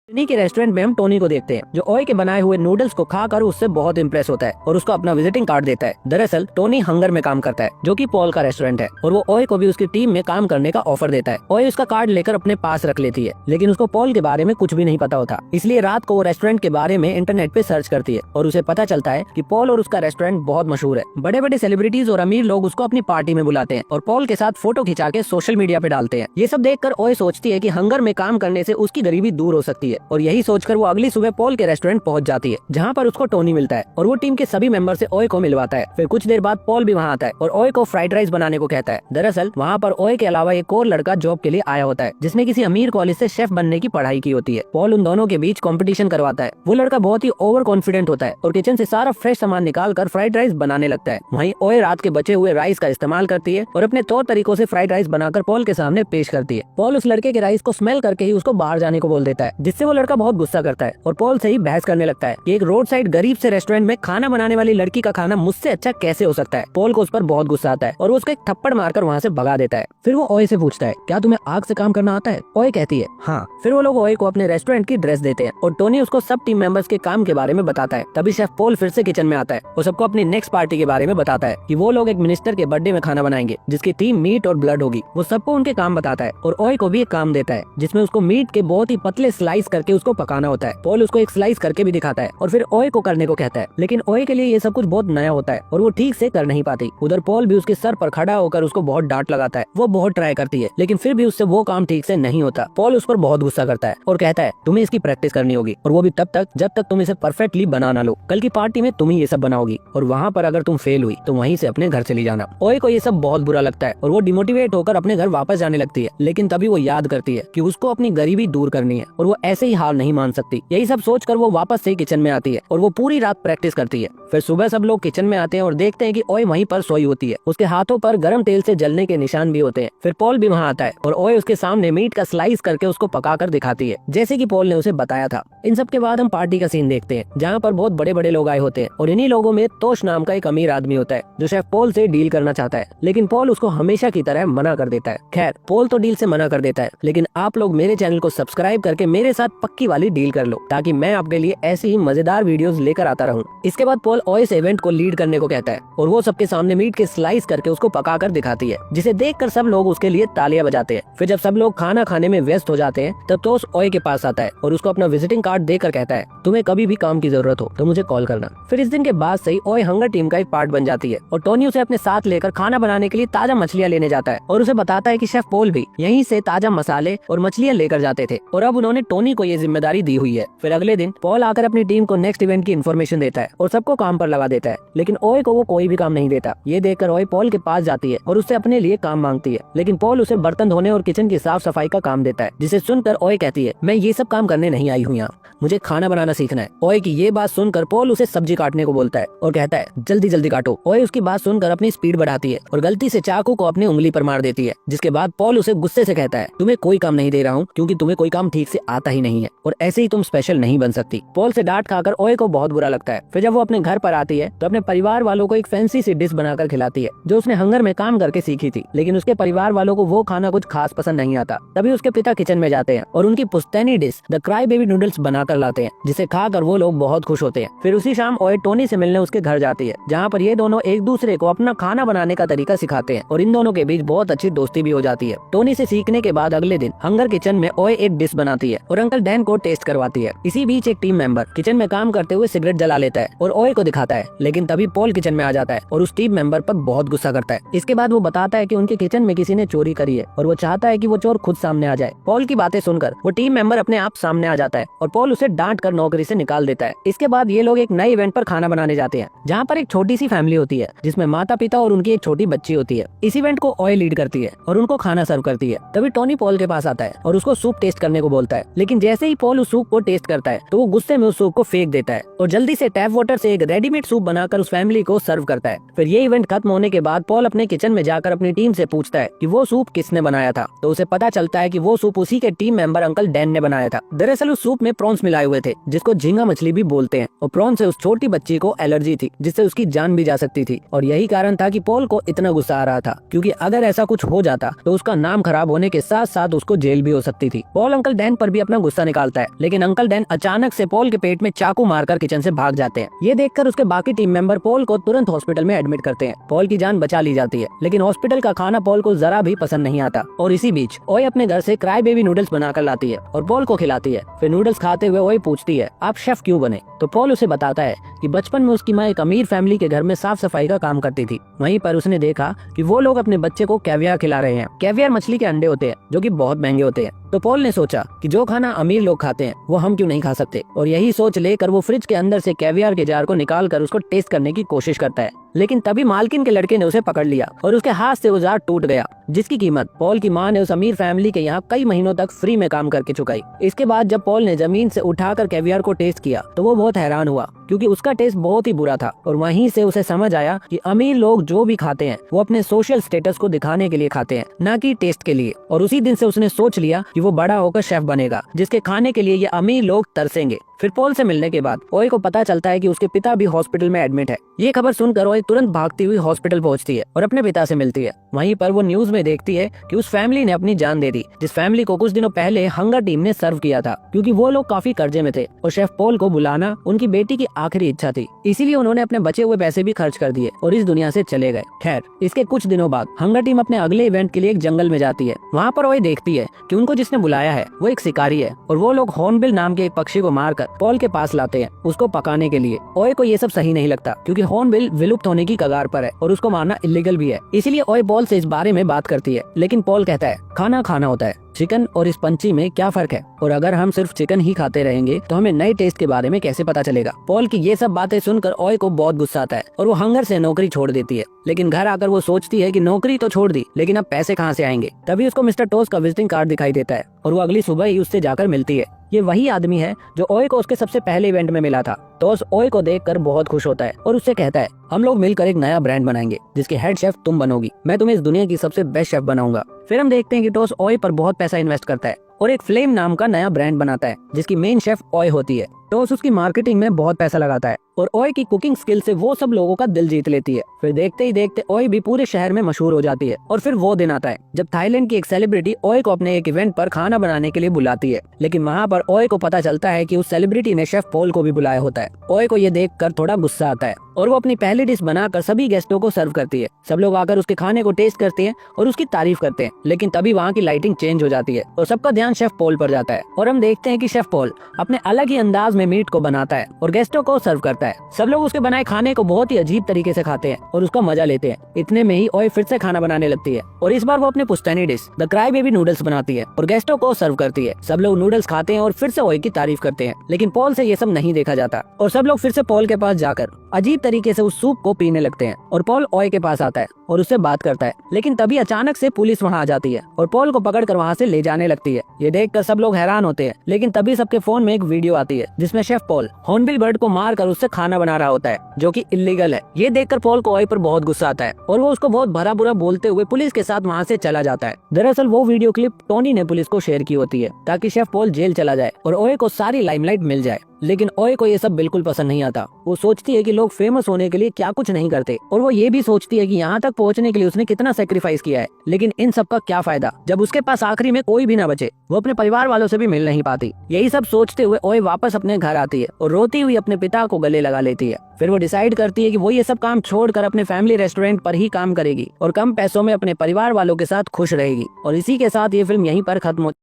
Tony के restaurant में हम टोनी को देखते हैं जो ओए के बनाए हुए नूडल्स को खाकर उससे बहुत इंप्रेस होता है और उसको अपना विजिटिंग कार्ड देता है। दरअसल टोनी हंगर में काम करता है जो कि पॉल का रेस्टोरेंट है और वो ओए को भी उसकी टीम में काम करने का ऑफर देता है। ओए उसका कार्ड लेकर अपने पास रख लेती है लेकिन उसको पॉल के बारे में कुछ भी नहीं पता होता, इसलिए रात को वो रेस्टोरेंट के बारे में इंटरनेट पे सर्च करती है और उसे पता चलता है कि पॉल और उसका रेस्टोरेंट बहुत मशहूर है। बड़े बड़े सेलिब्रिटीज और अमीर लोग उसको अपनी पार्टी में बुलाते हैं और पॉल के साथ फोटो खिंचा के सोशल मीडिया पे डालते हैं। ये सब देखकर ओए सोचती है कि हंगर में काम करने से उसकी गरीबी दूर हो सकती है और यही सोचकर वो अगली सुबह पॉल के रेस्टोरेंट पहुंच जाती है जहां पर उसको टोनी मिलता है और वो टीम के सभी मेंबर से ओए को मिलवाता है। फिर कुछ देर बाद पॉल भी वहां आता है और ओए को फ्राइड राइस बनाने को कहता है। दरअसल वहां पर ओए के अलावा एक और लड़का जॉब के लिए आया होता है जिसने किसी अमीर कॉलेज से शेफ बनने की पढ़ाई की होती है। पॉल उन दोनों के बीच कंपटीशन करवाता है। वो लड़का बहुत ही ओवर कॉन्फिडेंट होता है और किचन से सारा फ्रेश सामान निकाल कर फ्राइड राइस बनाने लगता है। वहीं ओए रात के बचे हुए राइस का इस्तेमाल करती है और अपने तौर तरीकों से फ्राइड राइस बनाकर पॉल के सामने पेश करती है। पॉल उस लड़के के राइस को स्मेल करके ही उसको बाहर जाने को बोल देता है जिससे वो लड़का बहुत गुस्सा करता है और पॉल से ही बहस करने लगता है कि एक रोड साइड गरीब से रेस्टोरेंट में खाना बनाने वाली लड़की का खाना मुझसे अच्छा कैसे हो सकता है। पॉल को उस पर बहुत गुस्सा आता है और वो उसको एक थप्पड़ मारकर वहाँ से भगा देता है। फिर वो ओए से पूछता है क्या तुम्हें आग से काम करना आता है? ओए कहती है हाँ। फिर वो लोग ओए को अपने रेस्टोरेंट की ड्रेस देते हैं और टोनी उसको सब टीम मेंबर्स के काम के बारे में बताता है। तभी शेफ पॉल फिर से किचन में आता है और सबको अपनी नेक्स्ट पार्टी के बारे में बताता है कि वो लोग एक मिनिस्टर के बर्थडे में खाना बनाएंगे जिसकी थीम मीट और ब्लड होगी। वो सबको उनके काम बताता है और ओए को भी एक काम देता है जिसमें उसको मीट के बहुत ही पतले स्लाइस करके उसको पकाना होता है। पॉल उसको एक स्लाइस करके भी दिखाता है और फिर ओए को करने को कहता है लेकिन ओए के लिए ये सब कुछ बहुत नया होता है और वो ठीक से कर नहीं पाती। उधर पॉल भी उसके सर पर खड़ा होकर उसको बहुत डांट लगाता है। वो बहुत ट्राई करती है लेकिन फिर भी उससे वो काम ठीक से नहीं होता। पॉल उस पर बहुत गुस्सा करता है और कहता है तुम्हें इसकी प्रैक्टिस करनी होगी और वो भी तब तक जब तक तुम इसे परफेक्टली बना ना लो। कल की पार्टी में तुम ही ये सब बनाओगी और वहाँ पर अगर तुम फेल हुई तो वहीं से अपने घर चली जाना। ओए को ये सब बहुत बुरा लगता है और वो डिमोटिवेट होकर अपने घर वापस जाने लगती है लेकिन तभी वो याद करती है कि उसको अपनी गरीबी दूर करनी है और वो ऐसे ही हार नहीं मान सकती। यही सब सोचकर वो वापस से किचन में आती है और वो पूरी रात प्रैक्टिस करती है। फिर सुबह सब लोग किचन में आते हैं और देखते हैं कि ओए वहीं पर सोई होती है। उसके हाथों पर गर्म तेल से जलने के निशान भी होते हैं। फिर पॉल भी वहाँ आता है और ओए उसके सामने मीट का स्लाइस करके उसको पकाकर दिखाती है जैसे कि पॉल ने उसे बताया था। इन सब के बाद हम पार्टी का सीन देखते हैं जहाँ पर बहुत बड़े बड़े लोग आए होते हैं और इन्हीं लोगों में तोश नाम का एक अमीर आदमी होता है जो शेफ पॉल से डील करना चाहता है लेकिन पॉल उसको हमेशा की तरह मना कर देता है। खैर पॉल तो डील से मना कर देता है लेकिन आप लोग मेरे चैनल को सब्सक्राइब करके मेरे साथ पक्की वाली डील कर लो ताकि मैं आपके लिए ऐसी ही मजेदार वीडियोस लेकर आता रहूं। इसके बाद पॉल ओए से इवेंट को लीड करने को कहता है और वो सबके सामने मीट के स्लाइस करके उसको पकाकर दिखाती है जिसे देखकर सब लोग उसके लिए तालियां बजाते हैं। फिर जब सब लोग खाना खाने में व्यस्त हो जाते हैं तब टोस ओए के पास आता है और उसको अपना विजिटिंग कार्ड देकर कहता है तुम्हें कभी भी काम की जरूरत हो तो मुझे कॉल करना। फिर इस दिन के बाद से ही ओए हंगर टीम का एक पार्ट बन जाती है और टोनी उसे अपने साथ लेकर खाना बनाने के लिए ताजा मछलियां लेने जाता है और उसे बताता है कि शेफ पॉल भी यहीं से ताजा मसाले और मछलियां लेकर जाते थे और अब उन्होंने टोनी को ये जिम्मेदारी दी हुई है। फिर अगले दिन पॉल आकर अपनी टीम को नेक्स्ट इवेंट की इन्फॉर्मेशन देता है और सबको काम पर लगा देता है लेकिन ओए को वो कोई भी काम नहीं देता। ये देखकर ओए पॉल के पास जाती है और उससे अपने लिए काम मांगती है लेकिन पॉल उसे बर्तन धोने और किचन की साफ सफाई का काम देता है जिसे सुनकर ओए कहती है मैं ये सब काम करने नहीं आई हूँ यहाँ, मुझे खाना बनाना सीखना है। ओए की ये बात सुनकर पॉल उसे सब्जी काटने को बोलता है और कहता है जल्दी जल्दी काटो। ओए उसकी बात सुनकर अपनी स्पीड बढ़ाती है और गलती से चाकू को अपनी उंगली पर मार देती है जिसके बाद पॉल उसे गुस्से से कहता है तुम्हें कोई काम नहीं दे रहा हूँ क्योंकि तुम्हें कोई काम ठीक से आता ही नहीं है और ऐसे ही तुम स्पेशल नहीं बन सकती। पॉल से डांट खाकर ओए को बहुत बुरा लगता है। फिर जब वो अपने घर पर आती है तो अपने परिवार वालों को एक फैंसी सी डिश बनाकर खिलाती है जो उसने हंगर में काम करके सीखी थी लेकिन उसके परिवार वालों को वो खाना कुछ खास पसंद नहीं आता। तभी उसके पिता किचन में जाते हैं और उनकी पुश्तैनी dish the cry baby noodles बनाकर लाते हैं जिसे खाकर वो लोग बहुत खुश होते हैं। फिर उसी शाम ओए टोनी से मिलने उसके घर जाती है जहाँ पर ये दोनों एक दूसरे को अपना खाना बनाने का तरीका सिखाते हैं और इन दोनों के बीच बहुत अच्छी दोस्ती भी हो जाती है। टोनी से सीखने के बाद अगले दिन हंगर किचन में ओए एक डिश बनाती है और अंकल डैन को टेस्ट करवाती है। इसी बीच एक टीम मेंबर किचन में काम करते हुए सिगरेट जला लेता है और ओए को दिखाता है लेकिन तभी पॉल किचन में आ जाता है और उस टीम मेंबर पर बहुत गुस्सा करता है। इसके बाद वो बताता है कि उनके किचन में किसी ने चोरी करी है और वो चाहता है कि वो चोर खुद सामने आ जाए। पॉल की बातें सुनकर वो टीम मेंबर अपने आप सामने आ जाता है और पॉल उसे डांट कर नौकरी से निकाल देता है। इसके बाद ये लोग एक नए इवेंट पर खाना बनाने जाते हैं जहाँ पर एक छोटी सी फैमिली होती है जिसमें माता पिता और उनकी एक छोटी बच्ची होती है। इस इवेंट को ओए लीड करती है और उनको खाना सर्व करती है। तभी टोनी पॉल के पास आता है और उसको सूप टेस्ट करने को बोलता है लेकिन जैसे ही पॉल उस सूप को टेस्ट करता है तो वो गुस्से में उस सूप को फेंक देता है और जल्दी से टैप वाटर से एक रेडीमेड सूप बनाकर उस फैमिली को सर्व करता है। फिर ये इवेंट खत्म होने के बाद पॉल अपने किचन में जाकर अपनी टीम से पूछता है कि वो सूप किसने बनाया था तो उसे पता चलता है कि वो सूप उसी के टीम मेंबर अंकल डैन ने बनाया था। दरअसल उस सूप में प्रॉन्स मिलाए हुए थे जिसको झींगा मछली भी बोलते हैं और प्रॉन्स से उस छोटी बच्ची को एलर्जी थी जिससे उसकी जान भी जा सकती थी और यही कारण था कि पॉल को इतना गुस्सा आ रहा था क्योंकि अगर ऐसा कुछ हो जाता तो उसका नाम खराब होने के साथ साथ उसको जेल भी हो सकती थी। पॉल अंकल डैन पर भी अपना गुस्सा गुस्सा निकालता है, लेकिन अंकल डैन अचानक से पॉल के पेट में चाकू मारकर किचन से भाग जाते हैं। ये देखकर उसके बाकी टीम मेंबर पॉल को तुरंत हॉस्पिटल में एडमिट करते हैं। पॉल की जान बचा ली जाती है, लेकिन हॉस्पिटल का खाना पॉल को जरा भी पसंद नहीं आता। और इसी बीच ओए अपने घर से क्राई बेबी नूडल्स बनाकर लाती है और पॉल को खिलाती है। फिर नूडल्स खाते हुए ओए पूछती है, आप शेफ क्यों बने? तो पॉल उसे बताता है कि बचपन में उसकी माँ एक अमीर फैमिली के घर में साफ सफाई का काम करती थी। वहीं पर उसने देखा कि वो लोग अपने बच्चे को कैवियर खिला रहे हैं। कैवियर मछली के अंडे होते हैं जो कि बहुत महंगे होते हैं। तो पॉल ने सोचा कि जो खाना अमीर लोग खाते हैं वो हम क्यों नहीं खा सकते, और यही सोच लेकर वो फ्रिज के अंदर से कैवियर के जार को निकाल कर उसको टेस्ट करने की कोशिश करता है। लेकिन तभी मालकिन के लड़के ने उसे पकड़ लिया और उसके हाथ से वो जार टूट गया, जिसकी कीमत पॉल की माँ ने उस अमीर फैमिली के यहाँ कई महीनों तक फ्री में काम करके चुकाई। इसके बाद जब पॉल ने जमीन से उठाकर कैवियर को टेस्ट किया तो वो बहुत हैरान हुआ, क्योंकि उसका टेस्ट बहुत ही बुरा था। और वहीं से उसे समझ आया कि अमीर लोग जो भी खाते हैं वो अपने सोशल स्टेटस को दिखाने के लिए खाते हैं, न कि टेस्ट के लिए। और उसी दिन से उसने सोच लिया कि वो बड़ा होकर शेफ बनेगा, जिसके खाने के लिए ये अमीर लोग तरसेंगे। फिर पॉल से मिलने के बाद ओए को पता चलता है कि उसके पिता भी हॉस्पिटल में एडमिट है। ये खबर सुनकर ओए तुरंत भागती हुई हॉस्पिटल पहुंचती है और अपने पिता से मिलती है। वहीं पर वो न्यूज में देखती है कि उस फैमिली ने अपनी जान दे दी, जिस फैमिली को कुछ दिनों पहले हंगर टीम ने सर्व किया था, क्योंकि वो लोग काफी कर्जे में थे और शेफ पॉल को बुलाना उनकी बेटी की आखिरी इच्छा थी। इसीलिए उन्होंने अपने बचे हुए पैसे भी खर्च कर दिए और इस दुनिया से चले गए। खैर, इसके कुछ दिनों बाद हंगर टीम अपने अगले इवेंट के लिए एक जंगल में जाती है। वहाँ पर ओए देखती है कि उनको जिसने बुलाया है वो एक शिकारी है और वो लोग हॉर्नबिल नाम के एक पक्षी को मारकर पॉल के पास लाते हैं उसको पकाने के लिए। ओए को ये सब सही नहीं लगता, क्योंकि हॉर्नबिल विलुप्त होने की कगार पर है और उसको मारना इलीगल भी है। इसीलिए ओए पॉल से इस बारे में बात करती है, लेकिन पॉल कहता है खाना खाना होता है, चिकन और इस पंछी में क्या फर्क है, और अगर हम सिर्फ चिकन ही खाते रहेंगे तो हमें नए टेस्ट के बारे में कैसे पता चलेगा। पॉल की ये सब बातें सुनकर ओए को बहुत गुस्सा आता है और वो हंगर से नौकरी छोड़ देती है। लेकिन घर आकर वो सोचती है कि नौकरी तो छोड़ दी, लेकिन अब पैसे कहाँ से आएंगे। तभी उसको मिस्टर टोस का विजिटिंग कार्ड दिखाई देता है और वो अगली सुबह ही उससे जाकर मिलती है। ये वही आदमी है जो ओए को उसके सबसे पहले इवेंट में मिला था। टोस ओए को देखकर बहुत खुश होता है और उससे कहता है, हम लोग मिलकर एक नया ब्रांड बनाएंगे जिसके हेड शेफ तुम बनोगी। मैं तुम्हें इस दुनिया की सबसे बेस्ट शेफ बनाऊंगा। फिर हम देखते हैं कि टोस ओए पर बहुत पैसा इन्वेस्ट करता है और एक फ्लेम नाम का नया ब्रांड बनाता है, जिसकी मेन शेफ ओए होती है। टोस उसकी मार्केटिंग में बहुत पैसा लगाता है और ओए की कुकिंग स्किल से वो सब लोगों का दिल जीत लेती है। फिर देखते ही देखते ओए भी पूरे शहर में मशहूर हो जाती है। और फिर वो दिन आता है जब थाईलैंड की एक सेलिब्रिटी ओए को अपने एक इवेंट पर खाना बनाने के लिए बुलाती है, लेकिन वहाँ पर ओए को पता चलता है कि उस सेलिब्रिटी ने शेफ पॉल को भी बुलाया होता है। ओए को ये देखकर थोड़ा गुस्सा आता है और वो अपनी पहली डिश बनाकर सभी गेस्टों को सर्व करती है। सब लोग आकर उसके खाने को टेस्ट करते हैं और उसकी तारीफ करते हैं, लेकिन तभी वहाँ की लाइटिंग चेंज हो जाती है और सबका ध्यान शेफ पॉल पर जाता है। और हम देखते हैं कि शेफ पॉल अपने अलग ही अंदाज में मीट को बनाता है और गेस्टों को सर्व करता है। सब लोग उसके बनाए खाने को बहुत ही अजीब तरीके से खाते हैं और उसका मजा लेते हैं। इतने में ही ओए फिर से खाना बनाने लगती है और इस बार वो अपने पुश्तैनी dish the cry baby noodles बनाती है और गेस्टों को सर्व करती है। सब लोग नूडल्स खाते हैं और फिर से ओए की तारीफ करते हैं, लेकिन पॉल से ये सब नहीं देखा जाता और सब लोग फिर से पॉल के पास जाकर अजीब तरीके से उस सूप को पीने लगते हैं। और पॉल ओए के पास आता है और उससे बात करता है, लेकिन तभी अचानक से पुलिस वहाँ आ जाती है और पॉल को पकड़कर वहाँ से ले जाने लगती है। ये देखकर सब लोग हैरान होते हैं, लेकिन तभी सबके फोन में एक वीडियो आती है जिसमें शेफ पॉल हॉर्नबिल बर्ड को मारकर उससे खाना बना रहा होता है, जो कि इलीगल है। ये देखकर पॉल को ओए पर बहुत गुस्सा आता है और वो उसको बहुत भला बुरा बोलते हुए पुलिस के साथ वहाँ से चला जाता है। दरअसल वो वीडियो क्लिप टोनी ने पुलिस को शेयर की होती है ताकि शेफ पॉल जेल चला जाए और ओए को सारी लाइमलाइट मिल जाए। लेकिन ओए को ये सब बिल्कुल पसंद नहीं आता। वो सोचती है कि लोग फेमस होने के लिए क्या कुछ नहीं करते और वो ये भी सोचती है कि यहाँ तक पहुँचने के लिए उसने कितना सेक्रीफाइस किया है, लेकिन इन सब का क्या फायदा जब उसके पास आखिरी में कोई भी ना बचे। वो अपने परिवार वालों से भी मिल नहीं पाती। यही सब सोचते हुए ओए वापस अपने घर आती है और रोती हुई अपने पिता को गले लगा लेती है। फिर वो डिसाइड करती है कि वो ये सब काम छोड़कर अपने फैमिली रेस्टोरेंट पर ही काम करेगी और कम पैसों में अपने परिवार वालों के साथ खुश रहेगी। और इसी के साथ ये फिल्म यहीं पर खत्म हो